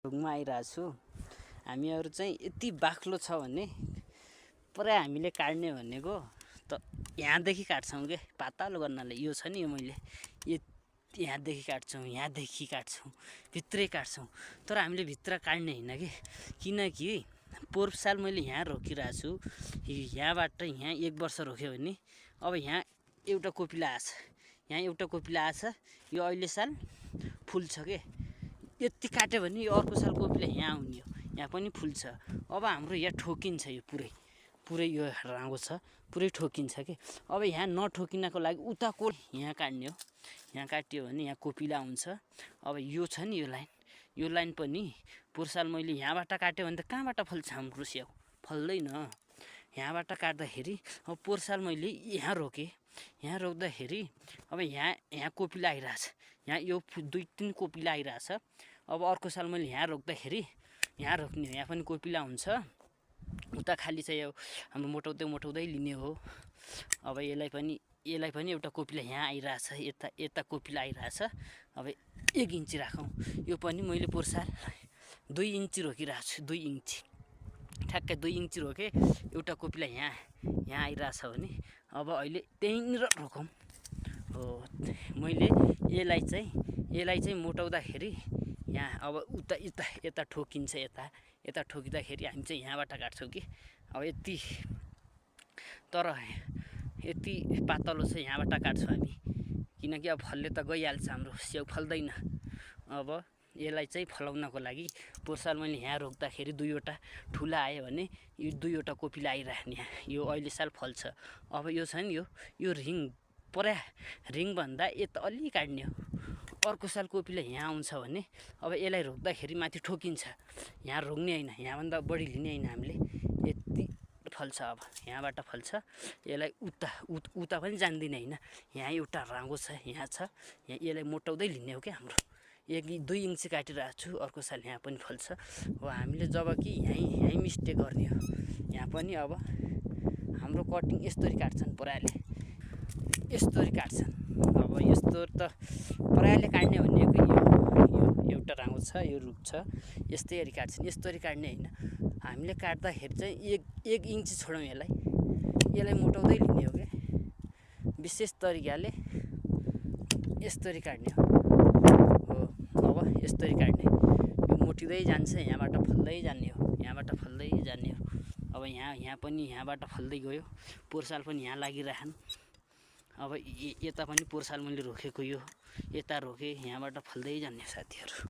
ढुङमा आइरहेको छु। हामीहरू चाहिँ यति बाक्लो छ भने पुरा हामीले काट्ने भनेको त यहाँदेखि काट्छौँ के पातलो गर्नाले। यो छ नि, यो मैले यहाँदेखि काट्छौँ, यहाँदेखि काट्छौँ, भित्रै काट्छौँ। तर हामीले भित्र काट्ने होइन कि, किनकि पोहोर साल मैले यहाँ रोकिरहेको छु। यहाँबाट यहाँ 1 वर्ष रोक्यो भने अब यहाँ एउटा कोपिला आछ, यहाँ एउटा कोपिला आछ। यो अहिले साल फुल्छ के, यति काट्यो भने यो अर्को साल कोपिला यहाँ आउने हो, यहाँ पनि फुल्छ। अब हाम्रो यहाँ ठोकिन्छ, यो पुरै यो राँगो छ, पुरै ठोकिन्छ के। अब यहाँ नठोकिनको लागि उता को यहाँ काट्ने हो। यहाँ काट्यो भने यहाँ कोपिला हुन्छ। अब यो छ नि, यो लाइन पनि पोहोर साल मैले यहाँबाट काट्यो भने त कहाँबाट फल्छ हाम्रो स्याउ, फल्दैन। यहाँबाट काट्दाखेरि अब पोहोर साल मैले यहाँ रोकेँ, यहाँ रोक्दाखेरि अब यहाँ कोपिला आइरहेछ, यहाँ यो 2-3 कोपिला आइरहेछ। अब अर्को साल मैले यहाँ रोक्दाखेरि यहाँ रोक्ने हो, यहाँ पनि कोपिला हुन्छ। उता खाली चाहिँ यो हाम्रो मोटाउँदै लिने हो। अब यसलाई पनि एउटा कोपिला यहाँ आइरहेछ, यता कोपिला आइरहेछ। अब 1 इन्ची राखौँ। यो पनि मैले पोहोर साल 2 इन्ची रोकिरहेको छु, 2 इन्ची, ठ्याक्कै 2 इन्ची रोकेँ। एउटा कोपिला यहाँ आइरहेछ भने अब अहिले त्यहीँनिर रोकौँ हो। मैले यसलाई चाहिँ मोटाउँदाखेरि यहाँ अब यता ठोकिन्छ, यता ठोकिँदाखेरि हामी चाहिँ यहाँबाट काट्छौँ कि। अब यति पातलो छ, यहाँबाट काट्छौँ हामी, किनकि अब फल्ले त गइहाल्छ, हाम्रो स्याउ फल्दैन। अब यसलाई चाहिँ फलाउनको लागि पोहोर साल मैले यहाँ रोक्दाखेरि 2वटा ठुला आयो भने यो 2वटा कोपिला आइराख्ने, यो अहिले साल फल्छ। अब यो छ नि, यो रिङभन्दा यता अलि काट्ने हो। अर्को साल कोपिला यहाँ आउँछ भने अब यसलाई रोक्दाखेरि माथि ठोकिन्छ, यहाँ रोक्ने होइन, यहाँभन्दा बढी लिने होइन हामीले। यति फल्छ, अब यहाँबाट फल्छ। यसलाई उता पनि जान्दिनँ होइन, यहाँ एउटा राँगो छ, यहाँ छ, यसलाई मोटाउँदै लिने हो क्या हाम्रो। 1-2 इन्ची काटिरहेको छु, अर्को साल यहाँ पनि फल्छ हो। हामीले जब कि यहीँ मिस्टेक गर्ने हो। यहाँ पनि अब हाम्रो कटिङ यस्तरी काट्छन् प्रायःले, यस्तरी काट्छन्। अब यस्तो त प्रायःले काट्ने भनेको यो एउटा राँगो छ, यो रुख छ, यस्तै गरी काट्छन्, यस्तरी काट्ने होइन। हामीले काट्दाखेरि चाहिँ 1 इन्ची छोडौँ, यसलाई मोटाउँदै लिने हो क्या। विशेष तरिकाले यस्तरी काट्ने हो। अब यस्तरी काट्ने, यो मोटिँदै जान्छ, यहाँबाट फल्दै जाने हो, यहाँबाट फल्दै जाने हो। अब यहाँ पनि यहाँबाट फल्दै गयो। पोहोर साल पनि यहाँ लागिरहन्। अब यता पनि पोहोर साल मैले रोकेको, यो यता रोकेँ, यहाँबाट फल्दै जाने साथीहरू।